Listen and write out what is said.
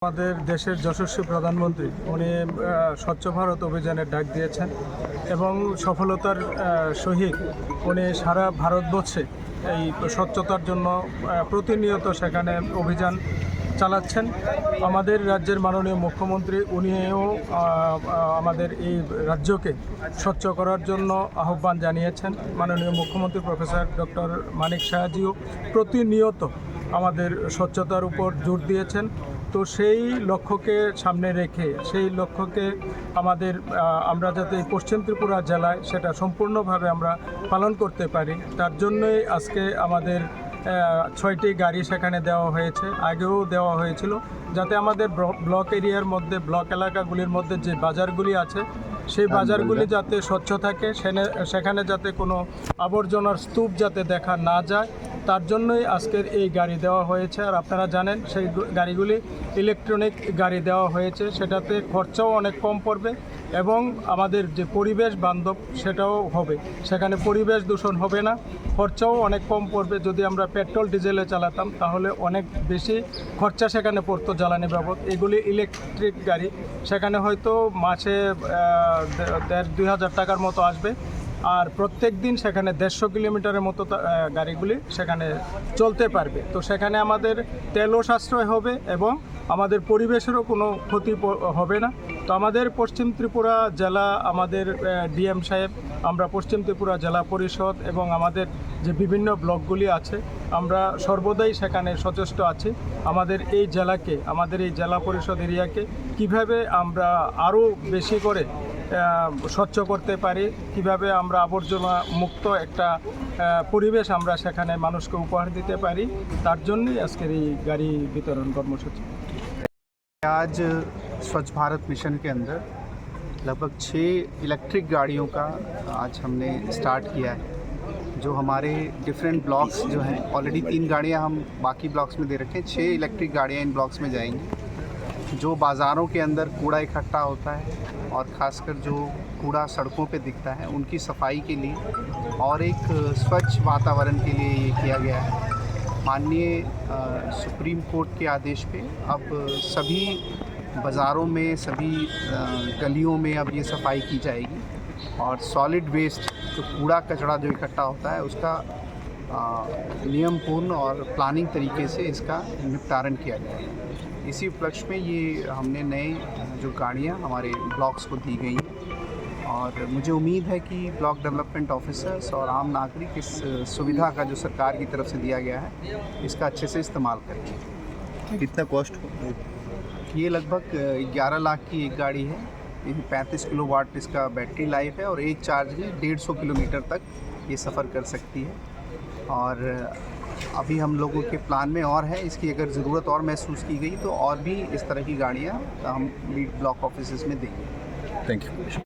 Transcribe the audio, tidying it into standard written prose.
আমাদের দেশের যশস্বী প্রধানমন্ত্রী উনি স্বচ্ছ ভারত অভিযানের ডাক দিয়েছেন এবং সফলতার সহিত উনি সারা ভারতবর্ষে এই স্বচ্ছতার জন্য প্রতিনিয়ত সেখানে অভিযান চালাচ্ছেন। আমাদের রাজ্যের মাননীয় মুখ্যমন্ত্রী উনিও আমাদের এই রাজ্যকে স্বচ্ছ করার জন্য আহ্বান জানিয়েছেন। মাননীয় মুখ্যমন্ত্রী প্রফেসর ডক্টর মানিক সাহাজিও প্রতিনিয়ত আমাদের স্বচ্ছতার উপর জোর দিয়েছেন। তো সেই লক্ষ্যকে সামনে রেখে সেই লক্ষ্যকে আমরা যাতে পশ্চিম ত্রিপুরা জেলায় সেটা সম্পূর্ণভাবে আমরা পালন করতে পারি, তার জন্যই আজকে আমাদের 6টি গাড়ি সেখানে দেওয়া হয়েছে, আগেও দেওয়া হয়েছিল, যাতে আমাদের ব্লক এরিয়ার মধ্যে, ব্লক এলাকাগুলির মধ্যে যে বাজারগুলি আছে সেই বাজারগুলি যাতে স্বচ্ছ থাকে, সেখানে যাতে কোনো আবর্জনার স্তূপ যাতে দেখা না যায়, তার জন্যই আজকের এই গাড়ি দেওয়া হয়েছে। আর আপনারা জানেন সেই গাড়িগুলি ইলেকট্রনিক গাড়ি দেওয়া হয়েছে, সেটাতে খরচাও অনেক কম পড়বে এবং আমাদের যে পরিবেশ বান্ধব সেটাও হবে, সেখানে পরিবেশ দূষণ হবে না, খরচাও অনেক কম পড়বে। যদি আমরা পেট্রোল ডিজেলে চালাতাম তাহলে অনেক বেশি খরচা সেখানে পড়তো জ্বালানি বাবদ। এগুলি ইলেকট্রিক গাড়ি, সেখানে হয়তো মাসে 1,500-2,000 টাকার মতো আসবে, আর প্রত্যেক দিন সেখানে 150 কিলোমিটারের মতো গাড়িগুলি সেখানে চলতে পারবে। তো সেখানে আমাদের তেলও সাশ্রয় হবে এবং আমাদের পরিবেশেরও কোনো ক্ষতি হবে না। তো আমাদের পশ্চিম ত্রিপুরা জেলা, আমাদের ডিএম সাহেব, আমরা পশ্চিম ত্রিপুরা জেলা পরিষদ এবং আমাদের যে বিভিন্ন ব্লকগুলি আছে, আমরা সর্বদাই সেখানে সচেষ্ট আছি আমাদের এই জেলাকে, আমাদের এই জেলা পরিষদ এরিয়াকে কিভাবে আমরা আরও বেশি করে স্বচ্ছ করতে পারি, কিভাবে আমরা আবর্জনা মুক্ত একটা পরিবেশ আমরা সেখানে মানুষকে উপহার দিতে পারি, তার জন্যই আজকের এই গাড়ি বিতরণ কর্মসূচি। आज स्वच्छ भारत मिशन के अंदर लगभग 6 इलेक्ट्रिक गाड़ियों का आज हमने स्टार्ट किया है, जो हमारे डिफरेंट ब्लॉक्स जो हैं, ऑलरेडी 3 गाड़ियां हम बाकी ब्लॉक्स में दे रखे हैं, 6 इलेक्ट्रिक गाड़ियां इन ब्लॉक्स में जाएंगी। जो बाज़ारों के अंदर कूड़ा इकट्ठा होता है और ख़ासकर जो कूड़ा सड़कों पे दिखता है, उनकी सफाई के लिए और एक स्वच्छ वातावरण के लिए ये किया गया है। माननीय सुप्रीम कोर्ट के आदेश पे अब सभी बाज़ारों में, सभी गलियों में अब ये सफाई की जाएगी और सॉलिड वेस्ट, जो कूड़ा कचरा जो इकट्ठा होता है, उसका नियमपूर्ण और प्लानिंग तरीके से इसका निपटारण किया जाएगा। इसी उपलक्ष्य में ये हमने नए जो गाड़ियाँ हमारे ब्लॉक्स को दी गई हैं और मुझे उम्मीद है कि ब्लॉक डेवलपमेंट ऑफिसर्स और आम नागरिक इस सुविधा का जो सरकार की तरफ से दिया गया है, इसका अच्छे से इस्तेमाल करेंगे। कितना कॉस्ट? ये लगभग 11 लाख की एक गाड़ी है, 35 किलोवाट इसका बैटरी लाइफ है और एक चार्ज में 150 किलोमीटर तक ये सफ़र कर सकती है। और अभी हम लोगों के प्लान में और है, इसकी अगर ज़रूरत और महसूस की गई तो और भी इस तरह की गाड़ियाँ हम लीड ब्लॉक ऑफिसेस में देंगे। Thank you.